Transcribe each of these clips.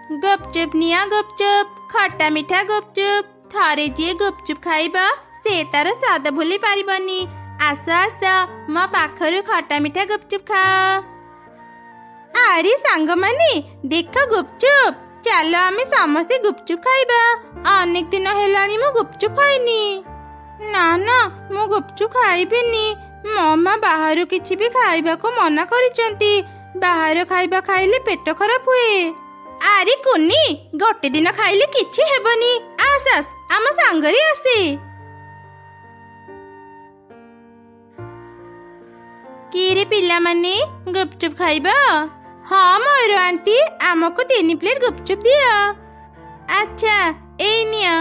गुपचुप निया गुपचुप खट्टा मिठा गुपचुप थरे जी गुपचुप खाइबा से तार स्वाद भूली पारिबनी। आस आस मो पाखरु खट्टा मिठा गुपचुप खाओ। अरे सांग माने देख गुपचुप चलो आमे समस्ते गुपचुप खाइबा। अनेक दिन हेलानी मु गुपचुप खाइनी। ना ना मु गुपचुप खाइबिनी। मम्मा बाहर किछि भी खाइबा को मना करिसंती। बाहर खाइबा खाइले पेट खराब हुए। अरे कुनी गोटे दिन खाइले किछि हेबनी। आस आस आम सांगरे आसे। किरे पिला माने गुपचुप खाइबा? हाँ मोर आंटी आमको 3 प्लेट गुपचुप दिया। अच्छा ए निया।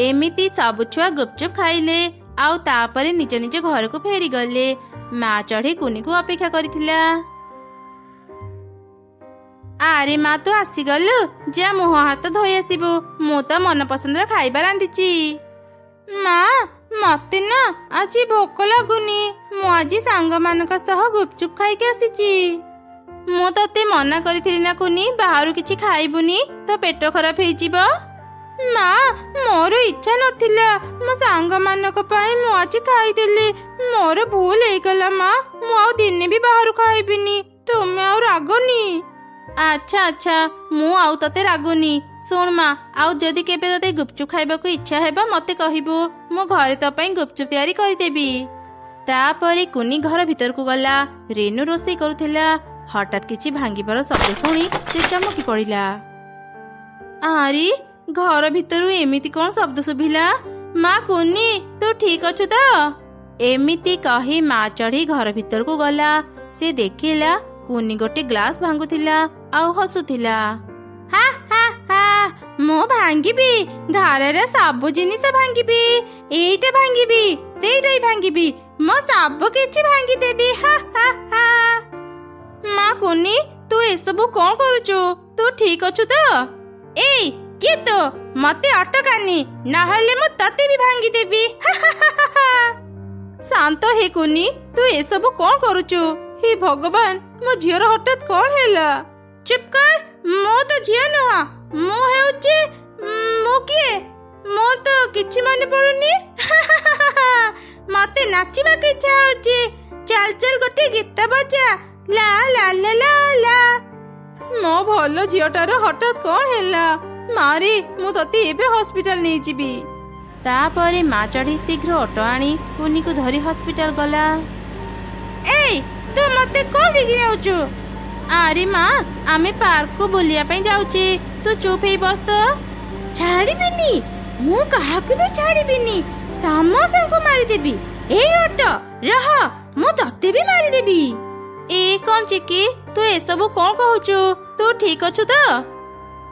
एमिति सब छुआ गुपचुप खाइले आउ तापरे निज निज घर को फेरी गले। माँ चढ़ी कुनी को अपेक्षा करिथिला। आरे माँ तो आसीगलु जा मुह हाथ धोई आसीबु। मु तो मन पसंद खाइबा रांधिची। माँ मते ना आज भोक लागुनी। मु आज सांग मानक सह गुपचुप खाइके आसीची। मु तते मना करिथिली ना कुनी बाहरु किछि खाइबुनी तो पेट खराब हेजिबो। माँ मोर इच्छा नथिला। मो सांग मानक पई मु आज खाइदेली। मोर भूल हे गला माँ। मु आ दिने भी बाहरु खाइबिनी। तुमे आ रागनी। अच्छा अच्छा मु आउ तते रागुनी। सुन माँ आउ जदि केबे तते गुपचुप खाइबाकू इच्छा हेबा मते कहिबो। मु घरे तो पई गुपचुप तयारी करिदेबी। तापरे कुनी घर भीतर को गला। रेणु रोषेई करुथिला। हठात किछि भांगिबार शब्द शुणी से चमकी पड़िला। आरी घर भीतरु एमिति कोन शब्द सुभिला? माँ कुनी तू ठीक अछु तो? एमिति कही माँ चढ़ी घर भीतर को गला। से देखिला कुनी गोटे ग्लास भांगुथिला आउ हसुथिला। हा हा हा मो भांगिबी। घरर सब जिनिस भांगिबी। एइटा भांगिबी सेइटाई भांगिबी। मो सब किछि भांगी देबी। हा हा हा। माँ कुनी तू एसबु कौन करुचु? तू ठीक अछु तो? ए के तो मते अटकानी नहले मु तते भी भांगी देबी। शांत हे कुनी तू एसबु कौन करुचु? हे भगवान मो झियर हठात कौन हैला? चुप कर। मो तो झिया नुहा। मो हेउची मो किए? मो तो किछि माने पड़ुनी। मते नाचिबा के इच्छा होची। चल चल गोटे गीत बजा। ला ला ला ला ला। मो भलो झियटार हठात कौन हैला? मारे मु तते एबे हॉस्पिटल नै जिबी। तापरे माँ चढ़ी शीघ्र ऑटो आनी कुनी को धरी हॉस्पिटल गला। ए तू मते कोठी गिनाउचु? अरे माँ आमे पार्क को बुलिया पई जाउची। तू चुप हे बस तो। छाड़ीबिनी मु काहाकु भी छाड़ीबिनी। समस्त को मारी देबी। ए ऑटो रह मु तते भी मारी देबी। ए कौन चिकी तू एसबु कौन कहूचु? तू ठीक अछु तो?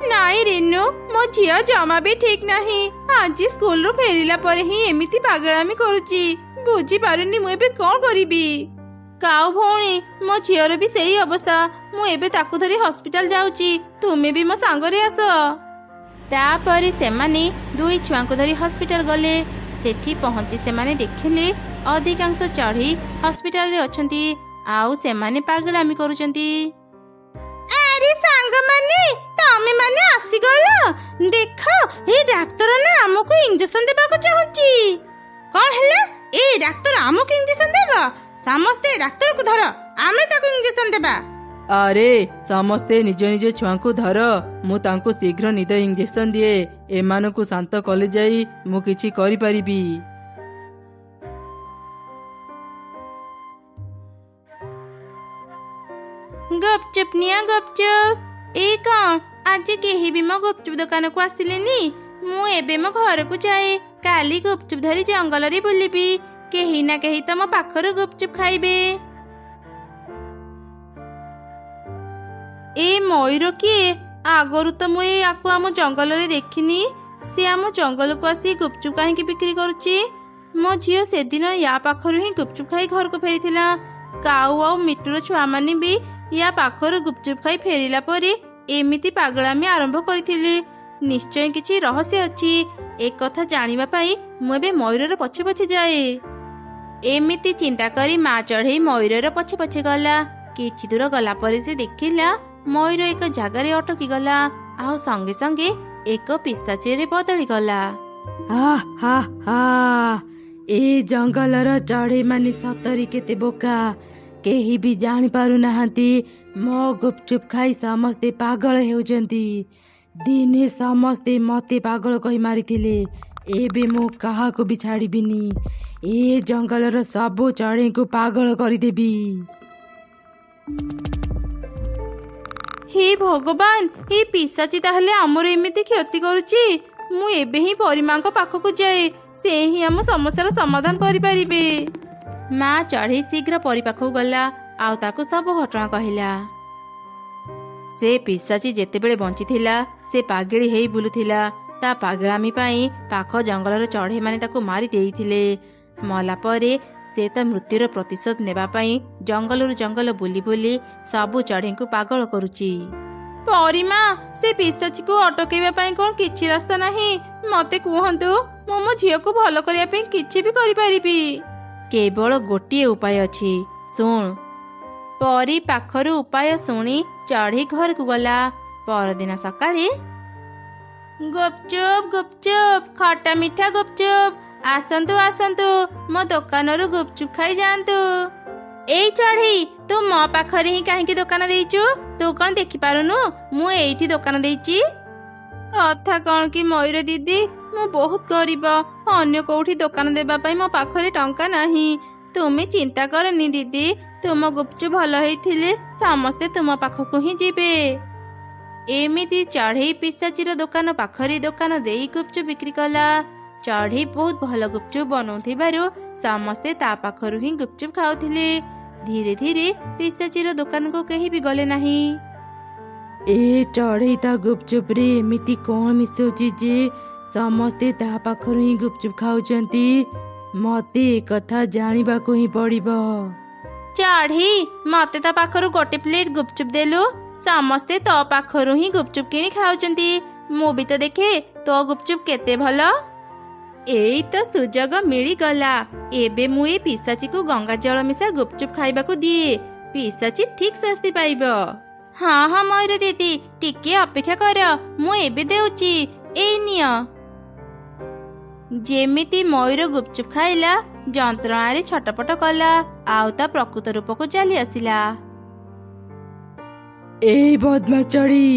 नाई रेनु मो झिया जमा भी ठीक नहीं। आज स्कूल रो फेरिला पर ही एमिति पागलामी करूची। बुझी पारुनी मु एबे कौन करिबी। काउ भौणी मो झियर भी सही अवस्था। मु एबे ताकू धरी हॉस्पिटल जाउची। तुमे भी मो सांगरे आस। तापरे सेमाने दुई छुआ को धरी हॉस्पिटल गले। सेठी पहुंची सेमाने देखिले अधिकांश चढ़ी हॉस्पिटल रे अछंती आउ सेमाने पागलामी करूचंती। अरे सांग माने तमे माने आसी गलो। देखो ए डाक्टर ना हमको इंजेक्शन देबा को चाहूची। कोन हैला? ए डाक्टर हमको इंजेक्शन देबा? समस्ते डाक्टर को धर आमे ताको इंजेक्शन देबा। अरे समस्ते निज निज छुआ को धर। मु तांको शीघ्र निद इंजेक्शन दिए। एमानकु शांत कले जाई मु किछि करि परिबी। गुपचुप निया गुपचुप। ए कौन आज केही भी मो गुपचुप दुकान को आसिलेनी। मु एबे मो घर को जाए। काली गुपचुप धरी जंगल रे बुलिबी। केही ना केही तो मो पाखर गुपचुप खाइबे। ए मयूर किए? आगरु तो मु याकु आम जंगल रे देखिनी। से आम जंगल को आसी गुपचुप काहे बिक्री करुची। मो झियो से दिन या पाखरु ही गुपचुप खाई घर को फेरिथिला। काऊ आउ मिटुर छुआ माने भी या पाखरु गुपचुप खाई फेरिला परे एमिति पागलामी आरंभ करिथिले। निश्चय किछि रहस्य अछि। एक कथा जानिबा पाई मु एबे मयूरर पछे पछे जाए। एमिति चिंता करी माँ चढ़ई मयूरर पछे पछे गला। किछि दूर गला परे से देखिला मयूर एक जगार अटकी गला। ଆଉ ସଙ୍ଗେ ସଙ୍ଗେ ଏକ ପିଶାଚିରେ ବଦଳି ଗଲା। ଏ ଜଙ୍ଗଲର ଚଢ଼େଇ ମାନେ ସତରେ କେତେ ବୋକା। କେହି ବି ଜାଣିପାରୁନାହାନ୍ତି ମୋ ଗୁପଚୁପ ଖାଇ ସମସ୍ତେ ପାଗଳ ହେଉଛନ୍ତି। ଦିନେ ସମସ୍ତେ ମତେ ପାଗଳ କହି ମାରିଥିଲେ, ଏବେ ମୁଁ କାହାକୁ ବି ଛାଡ଼ିବିନି। ଏ ଜଙ୍ଗଲର ସବୁ ଚଢ଼େଇଙ୍କୁ ପାଗଳ କରିଦେବି। ହେ ଭଗବାନ, ଏ ପିଶାଚି ତାହେଲେ ଆମର ଏମିତି କ୍ଷତି କରୁଛି। ମୁଁ ଏବେ ହିଁ ପରିମାଙ୍କ ପାଖକୁ ଯାଏ, ସେ ହିଁ ଆମ ସମସ୍ୟାର ସମାଧାନ କରିପାରିବେ। ମା ଚଢ଼େଇ ଶୀଘ୍ର ପରି ପାଖକୁ ଗଲା ଆଉ ତାକୁ ସବୁ ଘଟଣା କହିଲା। ସେ ପିଶାଚି ଯେତେବେଳେ ବଞ୍ଚିଥିଲା ସେ ପାଗେଳି ହେଇ ବୁଲୁଥିଲା। ତା ପାଗଳାମୀ ପାଇଁ ପାଖ ଜଙ୍ଗଲର ଚଢ଼େଇମାନେ ତାକୁ ମାରି ଦେଇଥିଲେ। ମଲା ପରେ ସେ ତା ମୃତ୍ୟୁର ପ୍ରତିଶୋଧ ନେବା ପାଇଁ ଜଙ୍ଗଲରୁ ଜଙ୍ଗଲ ବୁଲି ବୁଲି ସବୁ ଚଢ଼େଇଙ୍କୁ ପାଗଳ କରୁଛି। ପରିମା, ସେ ପିଶାଚିକୁ ଅଟକେଇବା ପାଇଁ କ'ଣ କିଛି ରାସ୍ତା ନାହିଁ? ମତେ କୁହନ୍ତୁ, ମୁଁ ମୋ ଝିଅକୁ ଭଲ କରିବା ପାଇଁ କିଛି ବି କରିପାରିବି। କେବଳ ଗୋଟିଏ ଉପାୟ ଅଛି, ଶୁଣ। ପରି ପାଖରୁ ଉପାୟ ଶୁଣି ଚଢ଼େଇ ଘରକୁ ଗଲା। ପରଦିନ ସକାଳେ ଗୁପଚୁପ ଗୁପଚୁପ, ଖଟା ମିଠା ଗୁପଚୁପ, ଆସନ୍ତୁ ଆସନ୍ତୁ, ମୋ ଦୋକାନରୁ ଗୁପଚୁପ ଖାଇ ଯାଆନ୍ତୁ। ଏଇ ଚଢ଼େଇ, ତୁ ମୋ ପାଖରେ ହିଁ କାହିଁକି ଦୋକାନ ଦେଇଛୁ? ତୁ କ'ଣ ଦେଖିପାରୁନୁ ମୁଁ ଏଇଠି ଦୋକାନ ଦେଇଛି? କଥା କ'ଣ କି ମୟୂର ଦିଦି, ମୁଁ ବହୁତ ଗରିବ। ଅନ୍ୟ କୋଉଠି ଦୋକାନ ଦେବା ପାଇଁ ମୋ ପାଖରେ ଟଙ୍କା ନାହିଁ। ତୁମେ ଚିନ୍ତା କରନି ଦିଦି, ତୁମ ଗୁପଚୁପ ଭଲ ହେଇଥିଲେ ସମସ୍ତେ ତୁମ ପାଖକୁ ହିଁ ଯିବେ। ଏମିତି ଚଢ଼େଇ ପିଶାଚିର ଦୋକାନ ପାଖରେ ଦୋକାନ ଦେଇ ଗୁପଚୁପ ବିକ୍ରି କଲା। ଚଢ଼େଇ ବହୁତ ଭଲ ଗୁପଚୁପ ବନଉଥିବାରୁ ସମସ୍ତେ ତା ପାଖରୁ ହିଁ ଗୁପଚୁପ ଖାଉଥିଲେ। ଧୀରେ ଧୀରେ ପିଶାଚିର ଦୋକାନକୁ କେହି ବି ଗଲେ ନାହିଁ। ଏ ଚଢ଼େଇ ତା ଗୁପଚୁପରେ ଏମିତି କ'ଣ ମିଶଉଛି ଯେ ସମସ୍ତେ ତା ପାଖରୁ ହିଁ ଗୁପଚୁପ ଖାଉଛନ୍ତି? ମତେ ଏକଥା ଜାଣିବାକୁ ହିଁ ପଡ଼ିବ। ଚଢ଼େଇ, ମତେ ତା ପାଖରୁ ଗୋଟେ ପ୍ଲେଟ ଗୁପଚୁପ ଦେଲୁ। ସମସ୍ତେ ତୋ ପାଖରୁ ହିଁ ଗୁପଚୁପ କିଣି ଖାଉଛନ୍ତି। ମୁଁ ବି ତ ଦେଖେ ତୋ ଗୁପଚୁପ କେତେ ଭଲ। ଏଇ ତ ସୁଯୋଗ ମିଳିଗଲା। ଏବେ ମୁଁ ଏ ପିଶାଚିକୁ ଗଙ୍ଗା ଜଳ ମିଶା ଗୁପଚୁପ ଖାଇବାକୁ ଦିଏ। ପିଶାଚି ଠିକ ଶାସ୍ତି ପାଇବ। ହଁ ହଁ ମୟୂର ଦିଦି, ଟିକେ ଅପେକ୍ଷା କର, ମୁଁ ଏବେ ଦେଉଛି। ଏଇ ନିଅ। ଯେମିତି ମୟୂର ଗୁପଚୁପ ଖାଇଲା, ଯନ୍ତ୍ରଣାରେ ଛଟପଟ କଲା ଆଉ ତା ପ୍ରକୃତ ରୂପକୁ ଚାଲି ଆସିଲା। ଏଇ ବଦମାସ ଚଢ଼େଇ,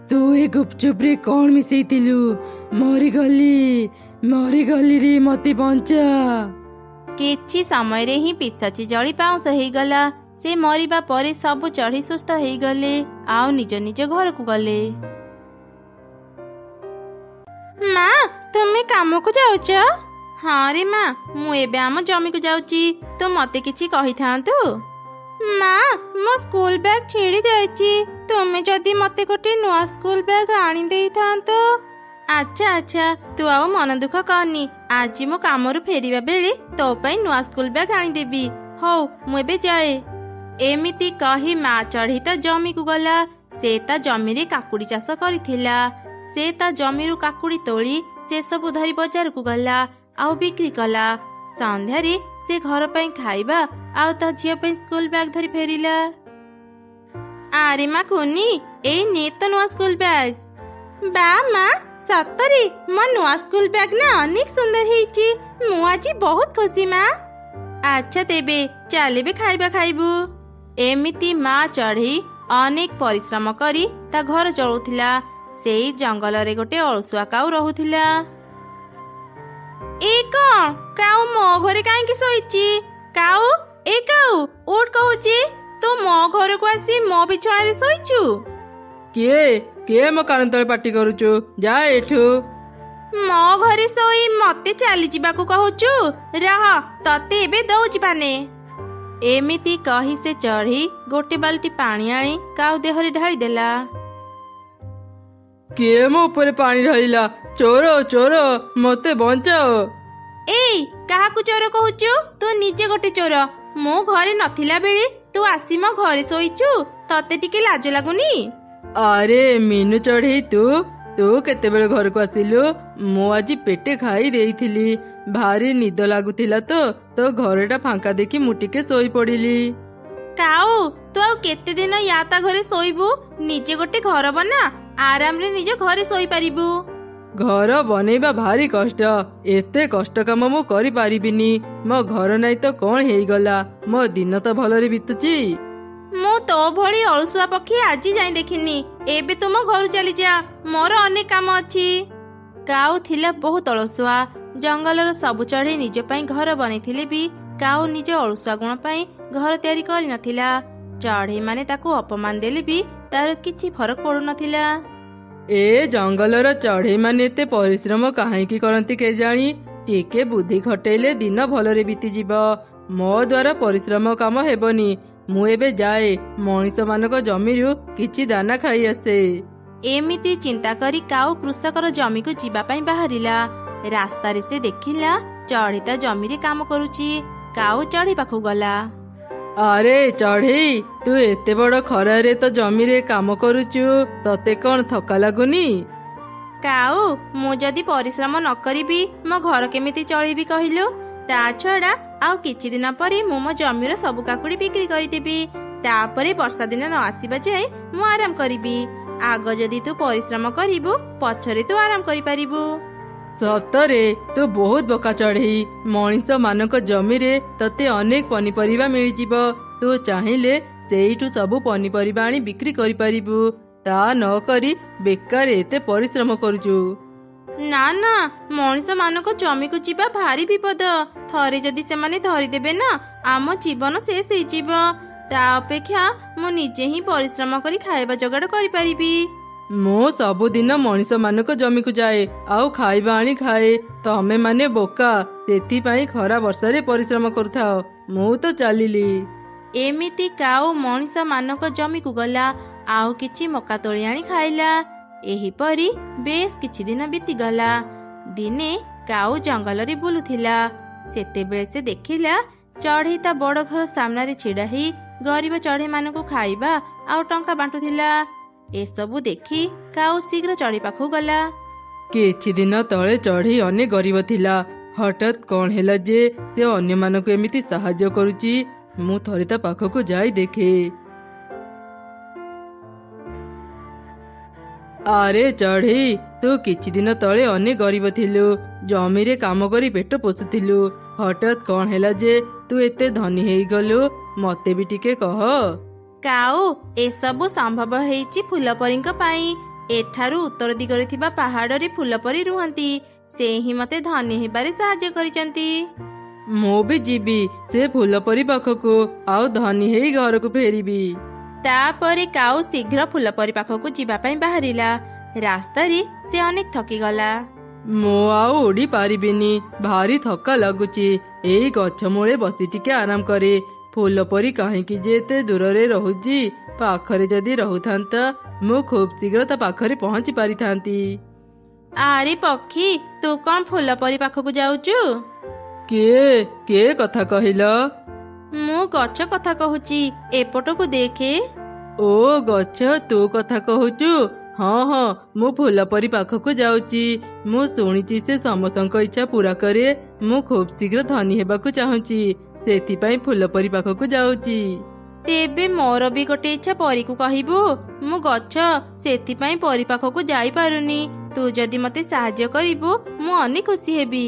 ତୁ ଏ ଗୁପଚୁପରେ କ'ଣ ମିଶେଇଥିଲୁ? ମରିଗଲି ରେ, ମତେ ବଞ୍ଚା। କିଛି ସମୟରେ ହିଁ ପିଶାଚି ଜଳି ପାଉଁଶ ହେଇଗଲା। ସେ ମରିବା ପରେ ସବୁ ଚଢ଼େଇ ସୁସ୍ଥ ହେଇଗଲେ ଆଉ ନିଜ ନିଜ ଘରକୁ ଗଲେ। ମା, ତୁମେ କାମକୁ ଯାଉଛ? ହଁ ରେ ମା, ମୁଁ ଏବେ ଆମ ଜମିକୁ ଯାଉଛି। ତୁ ମତେ କିଛି କହିଥାନ୍ତୁ। ମା, ମୋ ସ୍କୁଲ ବ୍ୟାଗ ଛିଡ଼ି ଯାଇଛି। ତୁମେ ଯଦି ମତେ ଗୋଟେ ନୂଆ ସ୍କୁଲ ବ୍ୟାଗ ଆଣି ଦେଇଥାନ୍ତ। ଆଚ୍ଛା ଆଚ୍ଛା, ତୁ ଆଉ ମନ ଦୁଃଖ କରନି। ଆଜି ମୁଁ କାମରୁ ଫେରିବା ବେଳେ ତୋ ପାଇଁ ନୂଆ ସ୍କୁଲ ବ୍ୟାଗ ଆଣିଦେବି। ହଉ, ମୁଁ ଏବେ ଯାଏ। ଏମିତି କହି ମା ଚଢ଼େଇ ତା ଜମିକୁ ଗଲା। ସେ ତା ଜମିରେ କାକୁଡ଼ି ଚାଷ କରିଥିଲା। ସେ ତା ଜମିରୁ କାକୁଡ଼ି ତୋଳି ସେସବୁ ଧରି ବଜାରକୁ ଗଲା ଆଉ ବିକ୍ରି କଲା। ସନ୍ଧ୍ୟାରେ ସେ ଘର ପାଇଁ ଖାଇବା ଆଉ ତା ଝିଅ ପାଇଁ ସ୍କୁଲ ବ୍ୟାଗ ଧରି ଫେରିଲା। ଆରେ ମା କୁନି, ଏଇ ନେ ତ ନୂଆ ସ୍କୁଲ ବ୍ୟାଗ। ବା ମା, ସତରେ ମୋ ନୂଆ ସ୍କୁଲ ବ୍ୟାଗ ନା ଅନେକ ସୁନ୍ଦର ହେଇଛି। ମୁଁ ଆଜି ବହୁତ ଖୁସି ମା। ଆଚ୍ଛା ତେବେ ଚାଲ ଏବେ ଖାଇବା ଖାଇବୁ। ଏମିତି ମା ଚଢ଼େଇ ଅନେକ ପରିଶ୍ରମ କରି ତା ଘର ଚଳଉଥିଲା। ସେଇ ଜଙ୍ଗଲରେ ଗୋଟେ ଅଳସୁଆ କାଉ ରହୁଥିଲା। ଏ କ'ଣ କାଉ ମୋ ଘରେ କାହିଁକି ଶୋଇଛି? କାଉ, ଏ କାଉ ଉଠ କହୁଛି। ତୁ ମୋ ଘରକୁ ଆସି ମୋ ବିଛଣାରେ ଶୋଇଛୁ। କିଏ ମୋ କାନ ତଳେ ପାଟି କରୁଛୁ? ଯା ଏଠୁ। ମୋ ଘରେ ଶୋଇ ମତେ ଚାଲିଯିବାକୁ କହୁଛୁ? ରହ, ତତେ ଏବେ ଦଉଛି ପାନେ। ଏମିତି କହି ସେ ଚଢ଼େଇ ଗୋଟେ ବାଲ୍ଟି ପାଣି ଆଣି କାଉ ଦେହରେ ଢାଳି ଦେଲା। କିଏ ମୋ ଉପରେ ପାଣି ଢାଳିଲା? ଚୋର ଚୋର, ମତେ ବଞ୍ଚାଅ। ଏଇ, କାହାକୁ ଚୋର କହୁଛୁ? ତୁ ନିଜେ ଗୋଟେ ଚୋର। ମୁଁ ଘରେ ନଥିଲା ବେଳେ ତୁ ଆସି ମୋ ଘରେ ଶୋଇଛୁ। ତତେ ଟିକେ ଲାଜ ଲାଗୁନି? ଆରେ ମିନୁ ଚଢ଼େଇ, ତୁ କେତେବେଳେ ଘରକୁ ଆସିଲୁ? ମୁଁ ଆଜି ପେଟେ ଖାଇ ଦେଇଥିଲି। ଭାରି ନିଦ ଲାଗୁଥିଲା ତ ଘରଟା ଫାଙ୍କା ଦେଖି ମୁଁ ଟିକେ ଶୋଇ ପଡ଼ିଲି। କାଉ, ତୁ ଆଉ କେତେ ଦିନ ୟା ତା ଘରେ ଶୋଇବୁ? ନିଜେ ଗୋଟେ ଘର ବନା। ଆରାମରେ ନିଜ ଘରେ ଶୋଇପାରିବୁ। ଘର ବନେଇବା ଭାରି କଷ୍ଟ। ଏତେ କଷ୍ଟ କାମ ମୁଁ କରିପାରିବିନି। ମୋ ଘର ନାହିଁ ତ କଣ ହେଇଗଲା, ମୋ ଦିନ ତ ଭଲରେ ବିତୁଛି। ମୁଁ ତୋ ଭଳି ଅଳସୁଆ ପକ୍ଷୀ ଆଜି ଯାଇ ଦେଖିନି। ଏବେ ତୁମ ଘରୁ ଚାଲିଯା, ମୋର ଅନେକ କାମ ଅଛି। କାଉ ଥିଲା ବହୁତ ଅଳସୁଆ। ଜଙ୍ଗଲର ସବୁ ଚଢ଼େଇ ନିଜ ପାଇଁ ଘର ବନେଇଥିଲେ ବି କାଉ ନିଜ ଅଳସୁଆ ଗୁଣ ପାଇଁ ଘର ତିଆରି କରିନଥିଲା। ଚଢ଼େଇ ମାନେ ତାକୁ ଅପମାନ ଦେଲେ ବି ତାର କିଛି ଫରକ ପଡୁନଥିଲା। ଏ ଜଙ୍ଗଲର ଚଢ଼େଇ ମାନେ ଏତେ ପରିଶ୍ରମ କାହିଁକି କରନ୍ତି କେଜାଣି? ଟିକେ ବୁଦ୍ଧି ଖଟେଇଲେ ଦିନ ଭଲରେ ବିତିଯିବ। ମୋ ଦ୍ୱାରା ପରିଶ୍ରମ କାମ ହେବନି। ମୁଁ ଏବେ ଯାଏ ମଣିଷ ମାନଙ୍କ ଜମିରୁ କିଛି ଦାନା ଖାଇ ଆସେ। ଏମିତି ଚିନ୍ତା କରି କାଉ କୃଷକର ଜମିକୁ ଯିବା ପାଇଁ ବାହାରିଲା। ରାସ୍ତାରେ ସେ ଦେଖିଲା ଚଢ଼େଇ ତା ଜମିରେ କାମ କରୁଛି। କାଉ ଚଢ଼େଇ ପାଖକୁ ଗଲା। ଆରେ ଚଢ଼େଇ, ତୁ ଏତେ ବଡ଼ ଖରାରେ ତ ଜମିରେ କାମ କରୁଛୁ, ତତେ କଣ ଥକା ଲାଗୁନି? କାଉ, ମୁଁ ଯଦି ପରିଶ୍ରମ ନ କରିବି ମୋ ଘର କେମିତି ଚଳିବି କହିଲୁ? ତା ଛଡା ଆଉ କିଛି ଦିନ ପରେ ମୁଁ ମୋ ଜମିର ସବୁ କାକୁଡି ବିକ୍ରି କରିଦେବି। ତାପରେ ବର୍ଷା ଦିନ ନ ଆସିବା ଯାଏ ମୁଁ ଆରାମ କରିବି। ଆଗ ଯଦି ତୁ ପରିଶ୍ରମ କରିବୁ, ପଛରେ ତୁ ଆରାମ କରିପାରିବୁ। ସତରେ ତୁ ବହୁତ ବୋକା ଚଢ଼େଇ। ମଣିଷ ମାନଙ୍କ ଜମିରେ ତତେ ଅନେକ ପନିପରିବା ମିଳିଯିବ। ତୁ ଚାହିଁଲେ ସେଇଠୁ ସବୁ ପନିପରିବା ଆଣି ବିକ୍ରି କରିପାରିବୁ। ତା ନ କରି ବେକାର ଏତେ ପରିଶ୍ରମ କରୁଛୁ। ନା ନା, ମଣିଷ ମାନଙ୍କ ଜମିକୁ ଯିବା ଭାରି ବିପଦ। ଥରେ ଯଦି ସେମାନେ ଧରିଦେବେ ନା, ଆମ ଜୀବନ ଶେଷ ହେଇଯିବ। ତା ଅପେକ୍ଷା ମୁଁ ନିଜେ ହିଁ ପରିଶ୍ରମ କରି ଖାଇବା ଯୋଗାଡ଼ କରିପାରିବି। ମୁଁ ସବୁଦିନ ମଣିଷ ମାନଙ୍କ ଜମିକୁ ଯାଏ ଆଉ ଖାଇବା ଆଣି ଖାଏ। ତମେ ମାନେ ବୋକା, ସେଥିପାଇଁ ଖରା ବର୍ଷାରେ ପରିଶ୍ରମ କରୁଥାଅ। ମୁଁ ତ ଚାଲିଲି। ଏମିତି କାଉ ମଣିଷ ମାନଙ୍କ ଜମିକୁ ଗଲା, ଆଉ କିଛି ମକା ତୋଳି ଆଣି ଖାଇଲା। ଏହିପରି ବେଶ କିଛି ଦିନ ବିତିଗଲା। ଦିନେ କାଉ ଜଙ୍ଗଲରେ ବୁଲୁଥିଲା। ସେତେବେଳେ ସେ ଦେଖିଲା ଚଢ଼େଇ ତା ବଡ଼ ଘର ସାମ୍ନାରେ ଛିଡ଼ା ହେଇ ଗରିବ ଚଢ଼େଇ ମାନଙ୍କୁ ଖାଇବା ଆଉ ଟଙ୍କା ବାଣ୍ଟୁଥିଲା। ଏସବୁ ଦେଖି କାଉ ଶୀଘ୍ର ଚଢ଼େଇ ପାଖକୁ ଗଲା। କିଛି ଦିନ ତଳେ ଚଢ଼େଇ ଅନେକ ଗରିବ ଥିଲା। ହଠାତ୍ କଣ ହେଲା ଯେ ସେ ଅନ୍ୟମାନଙ୍କୁ ଏମିତି ସାହାଯ୍ୟ କରୁଛି? ମୁଁ ଥରେ ତା ପାଖକୁ ଯାଇ ଦେଖେ। ଆରେ ଚଢ଼େଇ, ତୁ କିଛି ଦିନ ତଳେ ଅନେକ ଗରିବ ଥିଲୁ। ଜମିରେ କାମ କରି ପେଟ ପୋଷୁଥିଲୁ। ହଠାତ୍ କଣ ହେଲା ଯେ ତୁ ଏତେ ଧନୀ ହେଇଗଲୁ? ମତେ ବି ଟିକେ କହ। କାଉ, ଏସବୁ ସମ୍ଭବ ହେଇଛି ଫୁଲପରୀଙ୍କ ପାଇଁ। ଏଠାରୁ ଉତ୍ତର ଦିଗରେ ଥିବା ପାହାଡରେ ଫୁଲପରୀ ରୁହନ୍ତି। ସେ ହିଁ ମତେ ଧନୀ ହେବାରେ ସାହାଯ୍ୟ କରିଛନ୍ତି। ମୁଁ ବି ଯିବି ସେ ଫୁଲପରୀ ପାଖକୁ, ଆଉ ଧନୀ ହେଇ ଘରକୁ ଫେରିବି। ତାପରେ କାଉ ଶୀଘ୍ର ଫୁଲପରୀ ପାଖକୁ ଯିବା ପାଇଁ ବାହାରିଲା। ରାସ୍ତାରେ ସେ ଅନେକ ଥକିଗଲା। ମୁଁ ଆଉ ଉଡ଼ି ପାରିବିନି, ଭାରି ଥକା ଲାଗୁଛି। ଏଇ ଗଛ ମୂଳେ ବସି ଟିକେ ଆରାମ କରେ। ଫୁଲପରୀ କାହିଁକି ଯେ ଏତେ ଦୂରରେ ରହୁଛି? ପାଖରେ ଯଦି ରହୁଥାନ୍ତା ମୁଁ ଖୁବ୍ ଶୀଘ୍ର ତା ପାଖରେ ପହଞ୍ଚି ପାରିଥାନ୍ତି। ଆରେ ପକ୍ଷୀ, ତୁ କଣ ଫୁଲପରୀ ପାଖକୁ ଯାଉଛୁ? କିଏ କଥା କହିଲ? ମୁଁ ଗଛ କଥା କହୁଛି, ଏପଟକୁ ଦେଖେ। ଓ ଗଛ, ତୁ କଥା କହୁଛୁ? ହଁ ହଁ, ମୁଁ ଫୁଲପରୀ ପାଖକୁ ଯାଉଛି। ମୁଁ ଶୁଣିଛି ସେ ସମସ୍ତଙ୍କ ଇଚ୍ଛା ପୁରା କରେ। ମୁଁ ଖୁବ୍ ଶୀଘ୍ର ଧନୀ ହେବାକୁ ଚାହୁଁଛି, ସେଥିପାଇଁ ଫୁଲପରୀ ପାଖକୁ ଯାଉଛି। ତେବେ ମୋର ବି ଗୋଟେ ଇଚ୍ଛା ପରୀକୁ କହିବୁ? ମୁଁ ଗଛ, ସେଥିପାଇଁ ପରୀ ପାଖକୁ ଯାଇପାରୁନି। ତୁ ଯଦି ମତେ ସାହାଯ୍ୟ କରିବୁ ମୁଁ ଅନେକ ଖୁସି ହେବି।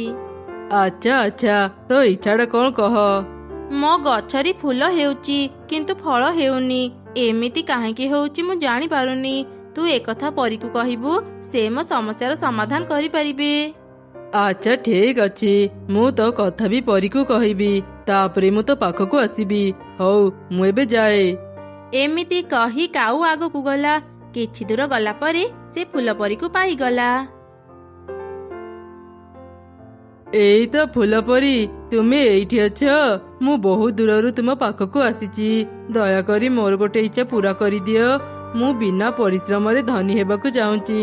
ଆଚ୍ଛା ଆଚ୍ଛା, ତୋ ଇଚ୍ଛାଟା କଣ କହ। ମୋ ଗଛରେ ଫୁଲ ହେଉଛି କିନ୍ତୁ ଫଳ ହେଉନି। ଏମିତି କାହିଁକି ହେଉଛି ମୁଁ ଜାଣିପାରୁନି। ତୁ ଏକଥା ପରୀକୁ କହିବୁ, ସେ ମୋ ସମସ୍ୟାର ସମାଧାନ କରିପାରିବେ। ଆଚ୍ଛା ଠିକ ଅଛି, ମୁଁ ତୋ କଥା ବି ପରୀକୁ କହିବି। ତାପରେ ମୁଁ ତୋ ପାଖକୁ ଆସିବି। ହଉ, ମୁଁ ଏବେ ଯାଏ। ଏମିତି କହି କାଉ ଆଗକୁ ଗଲା। କିଛି ଦୂର ଗଲା ପରେ ସେ ଫୁଲପରୀକୁ ପାଇଗଲା। ଏଇ ତ ଫୁଲପରୀ, ତୁମେ ଏଇଠି ଅଛ? ମୁଁ ବହୁତ ଦୂରରୁ ତୁମ ପାଖକୁ ଆସିଛି। ଦୟାକରି ମୋର ଗୋଟେ ଇଚ୍ଛା ପୁରା କରିଦିଅ। ମୁଁ ବିନା ପରିଶ୍ରମରେ ଧନୀ ହେବାକୁ ଚାହୁଁଛି।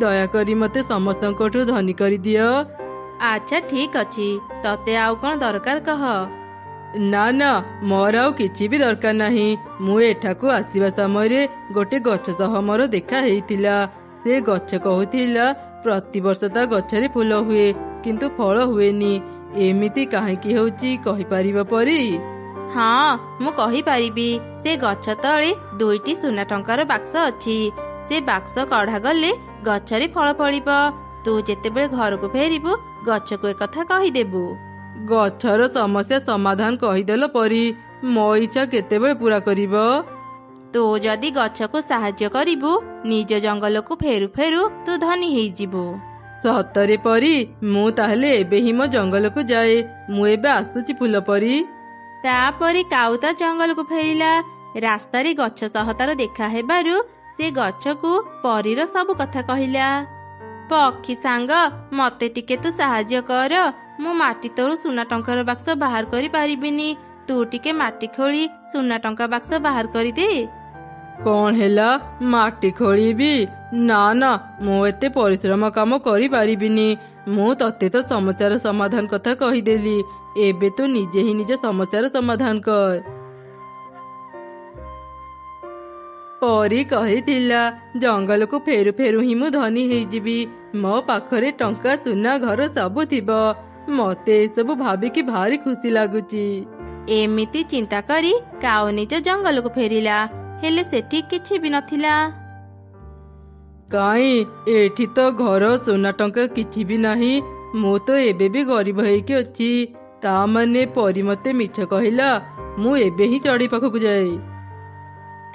ଦୟାକରି ମତେ ସମସ୍ତଙ୍କଠୁ ଧନୀ କରିଦିଅ। ଆଚ୍ଛା ଠିକ ଅଛି, ତତେ ଆଉ କଣ ଦରକାର କହ। ନା ନା, ମୋର ଆଉ କିଛି ବି ଦରକାର ନାହିଁ। ମୁଁ ଏଠାକୁ ଆସିବା ସମୟରେ ଗୋଟେ ଗଛ ସହ ମୋର ଦେଖା ହେଇଥିଲା। ସେ ଗଛ କହୁଥିଲା ପ୍ରତିବର୍ଷ ତା ଗଛରେ ଫୁଲ ହୁଏ କିନ୍ତୁ ଫଳ ହୁଏନି। ଏମିତି କାହିଁକି ହେଉଛି କହିପାରିବ ପରୀ? ହଁ, ମୁଁ କହିପାରିବି। ସେ ଗଛ ତଳେ 2ଟି ସୁନା ଟଙ୍କାର ବାକ୍ସ ଅଛି। से बाक्स कढ़ा गले गछरे फल फलिब। तू जेतेबेले घरको फेरिबु गछको ए कथा कहिदेबु। गछर समस्या समाधान कहीदेल परी मो इच्छा केतेबेले पूरा करिब। तू जदि गछको साहाଯ୍य करिबु निज जंगलको फेरु फेरु तू धनी हेइजिबु। सतरे परी मु ताहले एबे ही मो जंगल को जाए। मु एबे आसुची फूल परी। तापरे काऊ त जंगलको फेरिला। रास्तारे गछ सहतार देखा हेबारु से गछको परीर सब कथा कहिला। पक्षी सांग मते टिके तू साहाଯ୍य कर। मु माटी तोळु सुना टंकार बाक्स बाहर करी पारिबिनी। तू टिके माटी खोली सुना टंका बाक्स बाहर करी दे। कौन हेला माटी खोलिबी? ना ना मु एते परिश्रम काम करी पारिबिनी। मु तते तो समस्यार समाधान कथा कहिदेली। एबे तो निजे ही निज समस्यार समाधान कर। परी कहिथिला जंगल को फेरु फेरु ही मु धनी हेइजिबी। मो पाखरे टंका सुना घर सब थिब। मते सब भाबी कि भारी खुशी लागुची। एमिति चिंता करी काऊ निज जंगल को फेरिला। हेले सेठी किछि भी नथिला। काई एठी तो घर सोना टंका किछि भी नाही। मु तो एबे भी गरीब हेइके अछि। ता माने परी मते मिछ कहिला। मु एबे ही चढ़ी पाखकु जाए।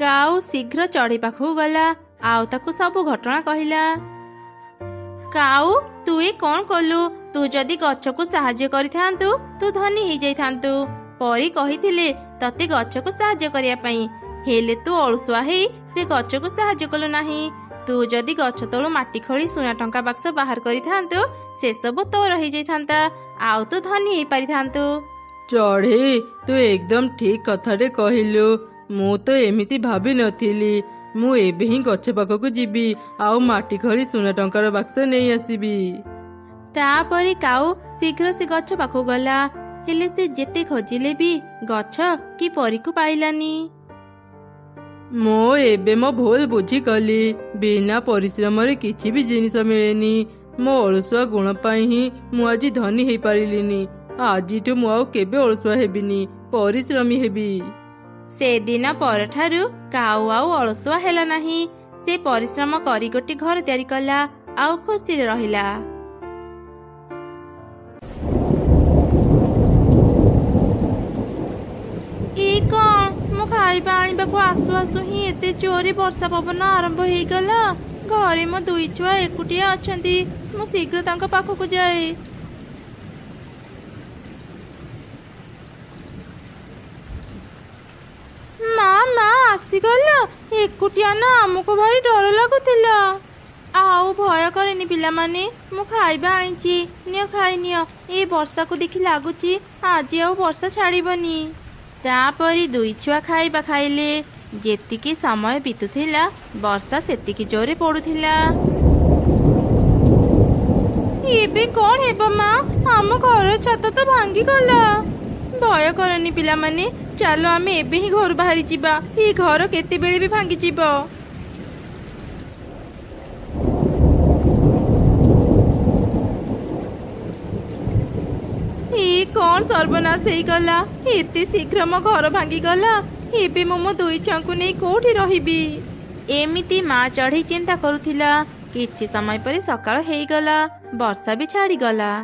काऊ शीघ्र चढ़ी पाखकु गला आउ ताकू सब घटना कहिला। काऊ तू ए कोन कलु? तू जदि गछको साहाଯ୍य करिथांतु तू धनी हेइ जाइथांतु। परी कहिथिले तते गछको साहाଯ୍य करिया पई। हेले तू अळसुआ हेइ से गछको साहाଯ୍य कलु नाही। तू जदि गछ तळु माटी खोली सुना टंका बाक्स बाहर करिथांतु से सब तोर हेइ जाइथांता। आउ तू धनी हेइ पारिथांतु। चढ़ी तू एकदम ठीक कथाटे कहिलु। मु तो एमिति भाबी नथिली। मु एबे ही गछ पाखकु जीबी आउ माटी खोली सुना टंकार बाक्स नेई आसीबी। तापरे काऊ शीघ्र से गछ पाखकु गला। हेले से जेते खोजिले भी गछ कि परीकु पाइलानी। मो एबे मो भूल बुझी कली। बिना परिश्रम रे किछि भी जिनिस मिलेनी। मो अळसुआ गुण पाई ही मु आज धनी हेइ पारिलिनी। आजिठु मु आउ केबे अळसुआ हेबिनी परिश्रमी हेबी। से दिन परठारु काऊ आउ अळसुआ हेला नाही। से परिश्रम करी गोटी घर तैयारी कला आउ खुशी रे रहिला। ई कोन मु खाइबा आनिबाकू आसु आसु ही एते जोरे वर्षा पवन आरंभ हेइ गला। घरे मो दुई छुआ एकुटिया अछंती। मु शीघ्र तांका पाखकु जाए। माँ आसीगल। एकुटिया ना आमको भारी डर लागुथिला। आउ भय करेनी पिला माने। मु खाइबा आनिची नियो खाइ नियो। ए वर्षा को देखि लागुची आज आउ वर्षा छाड़िबनी। तापरी दुई छुआ खाइबा खाइले। जेतिकी समय बीतुथिला वर्षा सेतिकी जोरे पड़ुथिला। एबे कोन हेबो माँ? आम घर छत तो भांगी गला। भय करनी पिला माने। चलो आमे एबे ही घर बाहरी जिबा। ई घर केते बेले भी भांगी जिबो। ई कोन सर्वनाश हेइ गला। एते शीघ्र मो घर भांगी गला। एबे मो दुई छुआंकु नै कोठी रहिबी। एमिति माँ चढ़ी चिंता करुथिला। किछि समय परे सकाळ हेइ गला। वर्षा भी छाड़ी गला।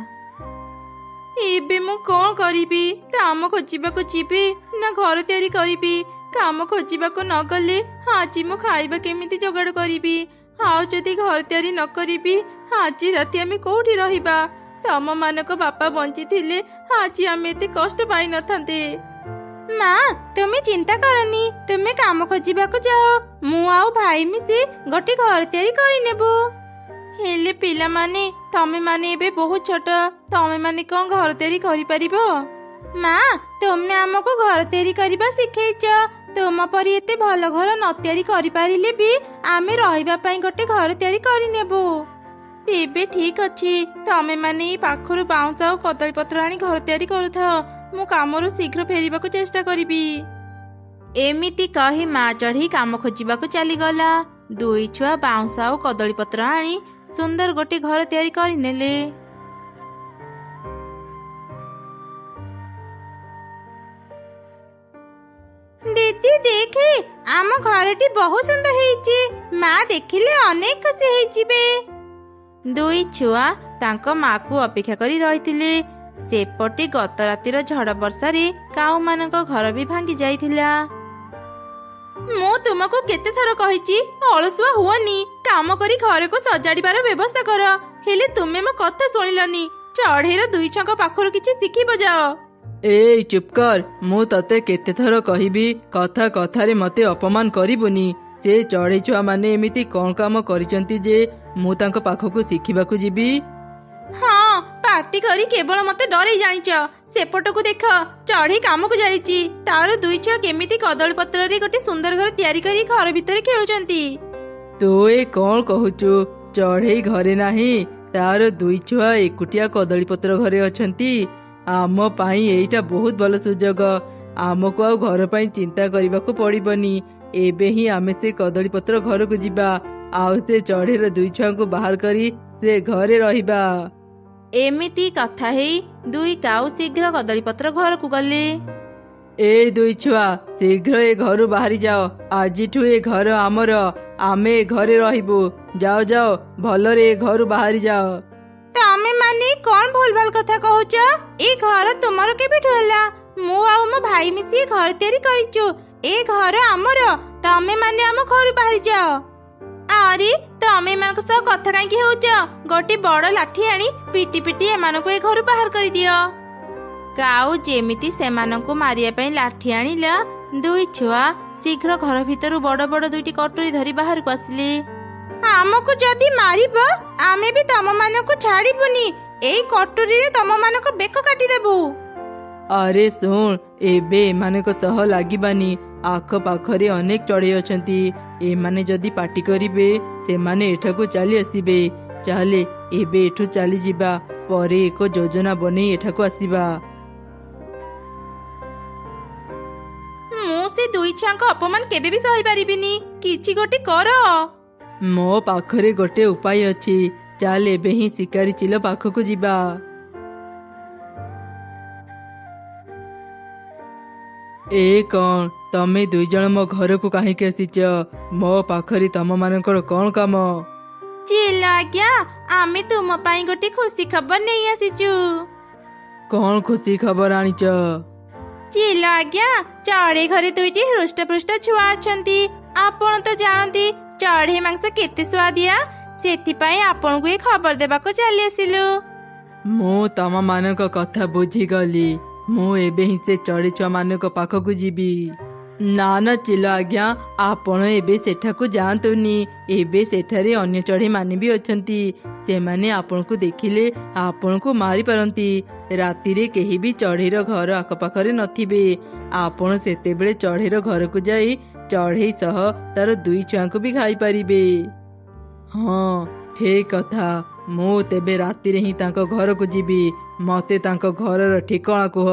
एबे मु कोन करिबी? काम खोजिबाकू जिबी ना घर तैयारी करिबी? काम खोजिबाकू न गले आज मु खाइबा केमिति जोगाड़ करिबी? आउ जदि घर तैयारी न करिबी आज राति आमे कोठी रहिबा? तम मानको बापा बंची थिले आज आमे एते कष्ट पाइ नथांते। माँ तुमे चिंता करनी। तुमे काम खोजिबाकू जाओ। मु आउ भाई मिसी गोटे घर तैयारी करि नेबो। हेले पिला माने तमे माने एबे बहुत छोट। तमे माने कोन घर तैयारी करि परिबो? माँ तुमे हमको घर तैयारी करिबा सिखैछ। तुम परी एते भल घर न तैयारी करि पारिले भी आमे रहिबा पई गोटे घर तैयारी करि नेबो। तेबे ठीक अछि। तमे माने पाखरु बाउंस आ कदली पत्र आनी घर तैयारी करूथाओ। मु कामरु शीघ्र फेरिबाकू चेष्टा करिबी। एमिति कही माँ चढ़ी काम खोजिबाकू चली गला। दुई छुआ बाउंस आ कदली पत्र आनी सुंदर गोटे घर तैयारी करि नेले। दीदी ଦିଦି ଦେଖେ ଆମ ଘରଟି ବହୁତ ସୁନ୍ଦର ହେଇଛି। ମା ଦେଖିଲେ ଅନେକ ଖୁସି ହେଇଯିବେ। ଦୁଇ ଛୁଆ ତାଙ୍କ ମାକୁ ଅପେକ୍ଷା କରି ରହିଥିଲେ। ସେପଟେ ଗତ ରାତିର ଝଡ଼ ବର୍ଷାରେ କାଉମାନଙ୍କ ଘର ବି ଭାଙ୍ଗି ଯାଇଥିଲା। ମୁଁ ତୁମକୁ କେତେ ଥର କହିଛି ଅଳସୁଆ ହୁଅନି, କାମ କରି ଘରକୁ ସଜାଡ଼ିବାର ବ୍ୟବସ୍ଥା କର, ହେଲେ ତୁମେ ମୋ କଥା ଶୁଣିଲନି। ଚଢ଼େଇର ଦୁଇ ଛୁଆଙ୍କ ପାଖରୁ କିଛି ଶିଖିବ ଯାଅ। ଏଇ ଚୁପ୍ କର, ମୁଁ ତତେ କେତେ ଥର କହିବି କଥା କଥାରେ ମତେ ଅପମାନ କରିବୁନି। ସେ ଚଢ଼େଇ ଛୁଆ ମାନେ ଏମିତି କଣ କାମ କରିଛନ୍ତି ଯେ ମୁଁ ତାଙ୍କ ପାଖକୁ ଶିଖିବାକୁ ଯିବି? ହଁ, ପାର୍ଟି କରି କେବଳ ମତେ ଡରେଇ ଜାଣିଛ। ସେପଟକୁ ଦେଖ, ଚଢ଼େଇ କାମକୁ ଯାଇଛି। ତାର ଦୁଇ ଛୁଆ କେମିତି କଦଳୀ ପତ୍ରରେ ଗୋଟେ ସୁନ୍ଦର ଘର ତିଆରି କରି ଘର ଭିତରେ ଖେଳୁଛନ୍ତି। ତୁ ଏ କଣ କହୁଛୁ? ଚଢ଼େଇ ଘରେ ନାହିଁ, ତାର ଦୁଇ ଛୁଆ ଏକୁଟିଆ କଦଳୀ ପତ୍ର ଘରେ ଅଛନ୍ତି। ଆମ ପାଇଁ ଏଇଟା ବହୁତ ଭଲ ସୁଯୋଗ। ଆମକୁ ଆଉ ଘର ପାଇଁ ଚିନ୍ତା କରିବାକୁ ପଡ଼ିବନି। ଏବେ ହିଁ ଆମେ ସେ କଦଳୀ ପତ୍ର ଘରକୁ ଯିବା, ଆଉ ସେ ଚଢ଼େଇର ଦୁଇ ଛୁଆଙ୍କୁ ବାହାର କରି ସେ ଘରେ ରହିବା। ଏମିତି କଥା ହେଇ ଦୁଇ କାଉ ଶୀଘ୍ର କଦଳୀପତ୍ର ଘରକୁ ଗଲେ। ଏ ଦୁଇ ଛୁଆ ଶୀଘ୍ର ଏ ଘରୁ ବାହାରି ଯାଅ। ଆଜିଠୁ ଏ ଘର ଆମର, ଆମେ ଏ ଘରେ ରହିବୁ। ଯାଅ ଯାଅ, ଭଲରେ ଏ ଘରୁ ବାହାରି ଯାଅ। ତମେ ମାନେ କଣ ଭୁଲ ଭାଲ କଥା କହୁଛ? ଏ ଘର ତୁମର କେବେଠୁ ହେଲା? ମୁଁ ଆଉ ମୋ ଭାଇ ମିଶି ଏ ଘର ତିଆରି କରିଛୁ। ଏ ଘର ଆମର, ତମେ ମାନେ ଆମ ଘରୁ ବାହାରି ଯାଅ। ଆରେ ତମେ ଏମାନଙ୍କ ସହ କଥା କାହିଁକି ହେଉଛ? ଗୋଟେ ବଡ ଲାଠି ଆଣି ପିଟି ପିଟି ଏମାନଙ୍କୁ ଏ ଘରୁ ବାହାର କରିଦିଅ। କାଉ ଯେମିତି ସେମାନଙ୍କୁ ମାରିବା ପାଇଁ ଲାଠି ଆଣିଲା, ଦୁଇ ଛୁଆ ଶୀଘ୍ର ଘର ଭିତରୁ ବଡ ବଡ ଦୁଇଟି କଟୁରୀ ଧରି ବାହାରକୁ ଆସିଲେ। ଆମକୁ ଯଦି ମାରିବ ଆମେ ବି ତମମାନଙ୍କୁ ଛାଡ଼ିବୁନି। ଏଇ କଟୁରୀରେ ତମମାନଙ୍କ ବେକ କାଟିଦେବୁ। ଆରେ ଶୁଣ, ଏବେ ଏମାନଙ୍କ ସହ ଲାଗିବାନି। ଆଖପାଖରେ ଅନେକ ଚଢ଼େଇ ଅଛନ୍ତି। ଏମାନେ ଯଦି ପାଟି କରିବେ ସେମାନେ ଏଠାକୁ ଚାଲି ଆସିବେ। ଚାଲେ ଏବେ ଏଠୁ ଚାଲିଯିବା, ପରେ ଏକ ଯୋଜନା ବନେଇ ଏଠାକୁ ଆସିବା। ମୁଁ ସେ ଦୁଇ ଛୁଆଙ୍କ ଅପମାନ କେବେ ବି ସହିପାରିବିନି। କିଛି ଗୋଟେ କର। ମୋ ପାଖରେ ଗୋଟେ ଉପାୟ ଅଛି। ଚାଲ ଏବେ ହିଁ ଶିକାରୀ ଚିଲ ପାଖକୁ ଯିବା। ଏ କଣ, ତମେ ଦୁଇ ଜଣ ମୋ ଘରକୁ କାହିଁକି ଆସିଛ? ମୋ ପାଖରେ ତମ ମାନଙ୍କର କଣ କାମ? ଚିଲ ଆଜ୍ଞା, ଆମେ ତୁମ ପାଇଁ ଗୋଟେ ଖୁସି ଖବର ନେଇ ଆସିଛୁ। କଣ ଖୁସି ଖବର ଆଣିଛ? ଚିଲ ଆଜ୍ଞା, ଚଢ଼େଇ ଘରେ ଦୁଇଟି ହୃଷ୍ଟପୃଷ୍ଟ ଛୁଆ ଅଛନ୍ତି। ଆପଣ ତ ଜାଣନ୍ତି ଚଢ଼େଇ ମାଂସ କେତେ ସୁଆଦିଆ। ସେଥିପାଇଁ ଆପଣଙ୍କୁ ଏ ଖବର ଦେବାକୁ ଚାଲି ଆସିଲୁ। ମୁଁ ତମ ମାନଙ୍କ କଥା ବୁଝିଗଲି। ମୁଁ ଏବେ ହିଁ ସେ ଚଢ଼େଇ ଛୁଆ ମାନଙ୍କ ପାଖକୁ ଯିବି। ନା ନା ଚିଲ ଆଜ୍ଞା, ଆପଣ ଏବେ ସେଠାକୁ ଯାଆନ୍ତୁନି। ଏବେ ସେଠାରେ ଅନ୍ୟ ଚଢ଼େଇ ମାନେ ବି ଅଛନ୍ତି। ସେମାନେ ଆପଣଙ୍କୁ ଦେଖିଲେ ଆପଣଙ୍କୁ ମାରିପାରନ୍ତି। ରାତିରେ କେହି ବି ଚଢ଼େଇର ଘର ଆଖପାଖରେ ନଥିବେ। ଆପଣ ସେତେବେଳେ ଚଢ଼େଇର ଘରକୁ ଯାଇ ଚଢ଼େଇ ସହ ତାର ଦୁଇ ଛୁଆଙ୍କୁ ବି ଖାଇପାରିବେ। ହଁ ଠିକ କଥା। ମୁଁ ତେବେ ରାତିରେ ହିଁ ତାଙ୍କ ଘରକୁ ଯିବି। ମତେ ତାଙ୍କ ଘରର ଠିକଣା କୁହ।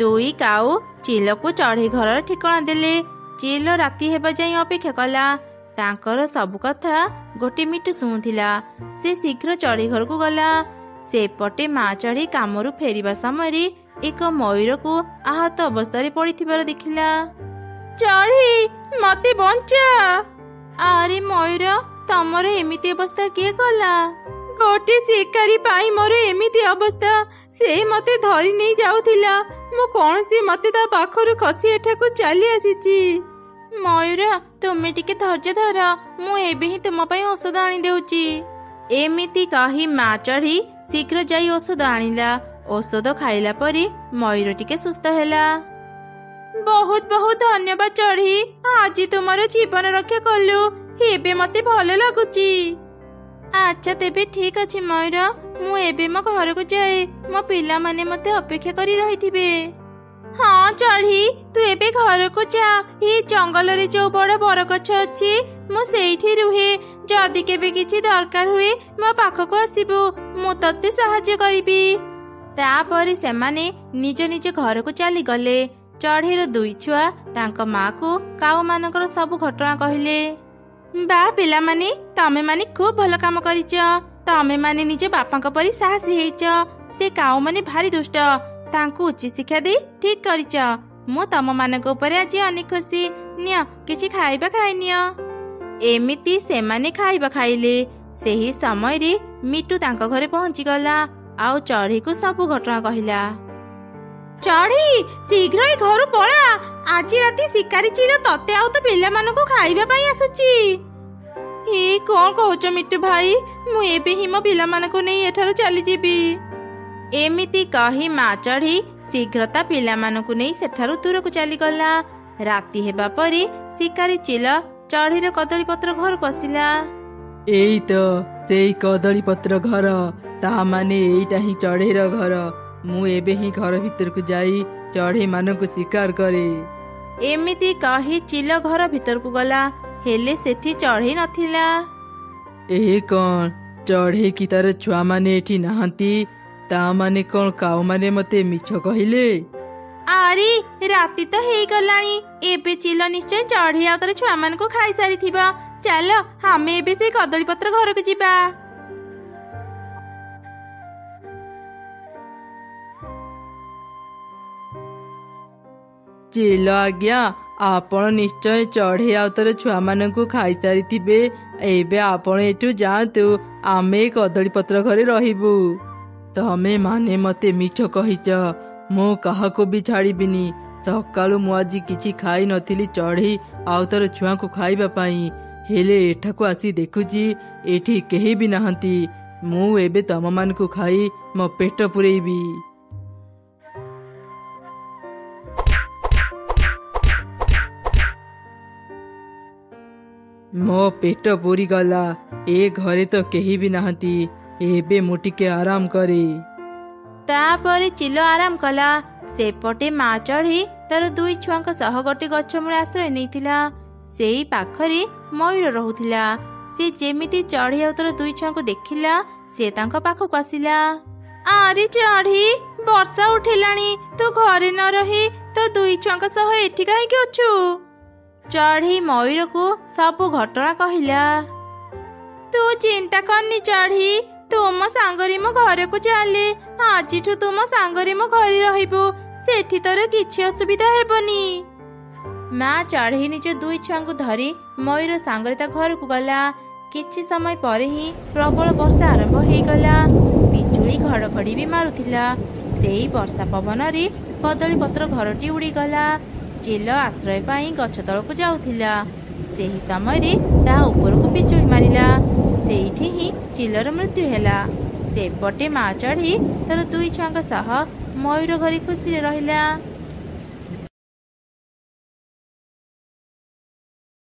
ଦୁଇ କାଉ ଚିଲକୁ ଚଢ଼େଇ ଘରର ଠିକଣା ଦେଲେ। ଚିଲ ରାତି ହେବା ଯାଇ ଅପେକ୍ଷା କଲା। ତାଙ୍କର ସବୁ କଥା ଗୋଟେ ମିଟୁ ଶୁଣୁଥିଲା। ସେ ଶୀଘ୍ର ଚଢ଼େଇ ଘରକୁ ଗଲା। ସେପଟେ ମା ଚଢ଼େଇ କାମରୁ ଫେରିବା ସମୟରେ ଏକ ମୟୂରକୁ ଆହତ ଅବସ୍ଥାରେ ପଡ଼ିଥିବାର ଦେଖିଲା। ଚଢ଼େଇ ମତେ ବଞ୍ଚା। ଆରେ ମୟୂର, ତମର ଏମିତି ଅବସ୍ଥା କିଏ କଲା? ଗୋଟେ ଶିକାରୀ ପାଇଁ ମୋର ଏମିତି ଅବସ୍ଥା। ସେ ମତେ ଧରି ନେଇ ଯାଉଥିଲା। ମୁଁ କୌଣସି ମତେ ତା ପାଖରୁ ଖସି ଏଠାକୁ ଚାଲି ଆସିଛି। ମୟୂର, ତୁମେ ଟିକେ ଧୈର୍ଯ୍ୟ ଧର। ମୁଁ ଏବେ ହିଁ ତୁମ ପାଇଁ ଔଷଧ ଆଣିଦେଉଛି। ଏମିତି କହି ମା ଚଢ଼େଇ ଶୀଘ୍ର ଯାଇ ଔଷଧ ଆଣିଲା। ଔଷଧ ଖାଇଲା ପରେ ମୟୂର ଟିକେ ସୁସ୍ଥ ହେଲା। ବହୁତ ବହୁତ ଧନ୍ୟବାଦ ଚଢ଼େଇ, ଆଜି ତୁମର ଜୀବନ ରକ୍ଷା କଲୁ। ଏବେ ମତେ ଭଲ ଲାଗୁଛି। ଆଚ୍ଛା ତେବେ ଠିକ ଅଛି ମୟୂର, ମୁଁ ଏବେ ମୋ ଘରକୁ ଯାଏ। ମୋ ପିଲାମାନେ ମତେ ଅପେକ୍ଷା କରି ରହିଥିବେ। ହଁ ଚଢ଼େଇ, ତୁ ଏବେ ଘରକୁ ଯା। ଏଇ ଜଙ୍ଗଲରେ ଯୋଉ ବଡ଼ ବରଗଛ ଅଛି, ମୁଁ ସେଇଠି ରୁହେ। ଯଦି କେବେ କିଛି ଦରକାର ହୁଏ ମୋ ପାଖକୁ ଆସିବୁ, ମୁଁ ତତେ ସାହାଯ୍ୟ କରିବି। ତାପରେ ସେମାନେ ନିଜ ନିଜ ଘରକୁ ଚାଲିଗଲେ। ଚଢ଼େଇର ଦୁଇ ଛୁଆ ତାଙ୍କ ମାକୁ କାଉମାନଙ୍କର ସବୁ ଘଟଣା କହିଲେ। ବା ପିଲାମାନେ, ତମେ ମାନେ ଖୁବ ଭଲ କାମ କରିଛ। ତମେ ମାନେ ନିଜ ବାପାଙ୍କ ପରି ସାହସୀ ହେଇଛ। ସେ କାଉମାନେ ଭାରି ଦୁଷ୍ଟ, ତାଙ୍କୁ ଉଚିତ ଶିକ୍ଷା ଦେଇ ଠିକ କରିଛ। ମୁଁ ତମମାନଙ୍କ ଉପରେ ଆଜି ଅନେକ ଖୁସି। ନିଅ କିଛି ଖାଇବା ଖାଇନିଅ। ଏମିତି ସେମାନେ ଖାଇବା ଖାଇଲେ। ସେହି ସମୟରେ ମିଟୁ ତାଙ୍କ ଘରେ ପହଞ୍ଚିଗଲା ଆଉ ଚଢ଼େଇକୁ ସବୁ ଘଟଣା କହିଲା। ଚଢ଼େଇ ଶୀଘ୍ର ଏ ଘରୁ ପଳା। ଆଜି ରାତି ଶିକାରୀ ଚିଲ ତତେ ଆଉ ତୋ ପିଲାମାନଙ୍କୁ ଖାଇବା ପାଇଁ ଆସୁଛି। କଣ କହୁଛ ମିଟୁ ଭାଇ? ମୁଁ ଏବେ ହିଁ ମୋ ପିଲାମାନଙ୍କୁ ନେଇ ଏଠାରୁ ଚାଲିଯିବି। ଏମିତି କହି ମା ଚଢ଼େଇ ଶୀଘ୍ର ତା ପିଲାମାନଙ୍କୁ ନେଇ ସେଠାରୁ ଦୂରକୁ ଚାଲିଗଲା। ରାତି ହେବା ପରେ ଶିକାରୀ ଚିଲ ଚଢ଼େଇର କଦଳୀପତ୍ର ଘରକୁ ଆସିଲା। ଏଇ ତ ସେଇ କଦଳୀ ପତ୍ର ଘର। ତା ମାନେ ଏଇଟା ହିଁ ଚଢ଼େଇର ଘର। ମୁଁ ଏବେ ହିଁ ଘର ଭିତରକୁ ଯାଇ ଚଢ଼େଇ ମାନଙ୍କୁ ଶିକାର କରେ। ଏମିତି କହି ଚିଲ ଘର ଭିତରକୁ ଗଲା, ହେଲେ ସେଠି ଚଢ଼େଇ ନଥିଲା। କଣ ଚଢ଼େଇ କି ତାର ଛୁଆମାନେ ଏଠି ନାହାନ୍ତି? ତା ମାନେ କଣ କାଉମାନେ ମତେ ମିଛ କହିଲେ? ଆରେ ରାତି ତ ହେଇଗଲାଣି। ଏବେ ଚିଲ ନିଶ୍ଚୟ ଚଢ଼େଇ ଆଉ ତାର ଛୁଆମାନଙ୍କୁ ଖାଇସାରିଥିବ। ଚାଲ ଆମେ ଏବେ ସେଇ କଦଳୀପତ୍ର ଘରକୁ ଯିବା। ଚିଲ ଆଜ୍ଞା, ଆପଣ ନିଶ୍ଚୟ ଚଢ଼େଇ ଆଉ ତାର ଛୁଆମାନଙ୍କୁ ଖାଇସାରିଥିବେ। ଏବେ ଆପଣ ଏଠୁ ଯାଆନ୍ତୁ, ଆମେ କଦଳୀପତ୍ର ଘରେ ରହିବୁ। ତମେ ମାନେ ମତେ ମିଛ କହିଛ। ମୁଁ କାହାକୁ ବି ଛାଡ଼ିବିନି। ସକାଳୁ ମୁଁ ଆଜି କିଛି ଖାଇ ନଥିଲି ଚଢ଼େଇ ଆଉ ତାର ଛୁଆଙ୍କୁ ଖାଇବା ପାଇଁ, ହେଲେ ଏଠାକୁ ଆସି ଦେଖୁଛି ଏଠି କେହି ବି ନାହାନ୍ତି। ମୁଁ ଏବେ ତମମାନଙ୍କୁ ଖାଇ ମୋ ପେଟ ପୂରେଇବି। ମୋ ପେଟ ପୂରିଗଲା। ଏ ଘରେ ତ କେହି ବି ନାହାନ୍ତି। ଏବେ ମୁଁ ଟିକେ ଆରାମ କରେ। ତାପରେ ଚିଲ ଆରାମ କଲା। ସେପଟେ ମା ଚଢ଼େଇ ତାର ଦୁଇ ଛୁଆଙ୍କ ସହ ଗୋଟେ ଗଛ ମୂଳେ ଆଶ୍ରୟ ନେଇଥିଲା। ସେଇ ପାଖରେ ମୟୂର ରହୁଥିଲା। ସେ ଯେମିତି ଚଢ଼େଇ ଆଉ ତାର ଦୁଇ ଛୁଆଙ୍କୁ ଦେଖିଲା, ସେ ତାଙ୍କ ପାଖକୁ ଆସିଲା। ଆରେ ଚଢ଼େଇ, ବର୍ଷା ଉଠିଲାଣି। ତୁ ଘରେ ନ ରହି ତୋ ଦୁଇ ଛୁଆଙ୍କ ସହ ଏଠି କାହିଁକି ଅଛୁ? ଚଢ଼େଇ ମୟୂରକୁ ସବୁ ଘଟଣା କହିଲା। ତୁ ଚିନ୍ତା କରନି ଚଢ଼େଇ, ତୁ ମୋ ସାଙ୍ଗରେ ମୋ ଘରକୁ ଚାଲେ। ଆଜିଠୁ ତୁ ମୋ ସାଙ୍ଗରେ ମୋ ଘରେ ରହିବୁ। ସେଠି ତୋର କିଛି ଅସୁବିଧା ହେବନି। ମା ଚଢ଼େଇ ନିଜ ଦୁଇ ଛୁଆଙ୍କୁ ଧରି ମୟୂର ସାଙ୍ଗରେ ତା ଘରକୁ ଗଲା। କିଛି ସମୟ ପରେ ହିଁ ପ୍ରବଳ ବର୍ଷା ଆରମ୍ଭ ହେଇଗଲା। ବିଜୁଳି ଘଡ଼ଘଡ଼ି ବି ମାରୁଥିଲା। ସେଇ ବର୍ଷା ପବନରେ କଦଳୀପତ୍ର ଘରଟି ଉଡ଼ିଗଲା। ଚିଲ ଆଶ୍ରୟ ପାଇଁ ଗଛ ତଳକୁ ଯାଉଥିଲା। ସେହି ସମୟରେ ତା ଉପରକୁ ବିଜୁଳି ମାରିଲା। ସେଇଠି ହିଁ ଚିଲର ମୃତ୍ୟୁ ହେଲା। ସେପଟେ ମା ଚଢ଼େଇ ତାର ଦୁଇ ଛୁଆଙ୍କ ସହ ମୟୂର ଘରେ ଖୁସିରେ ରହିଲା।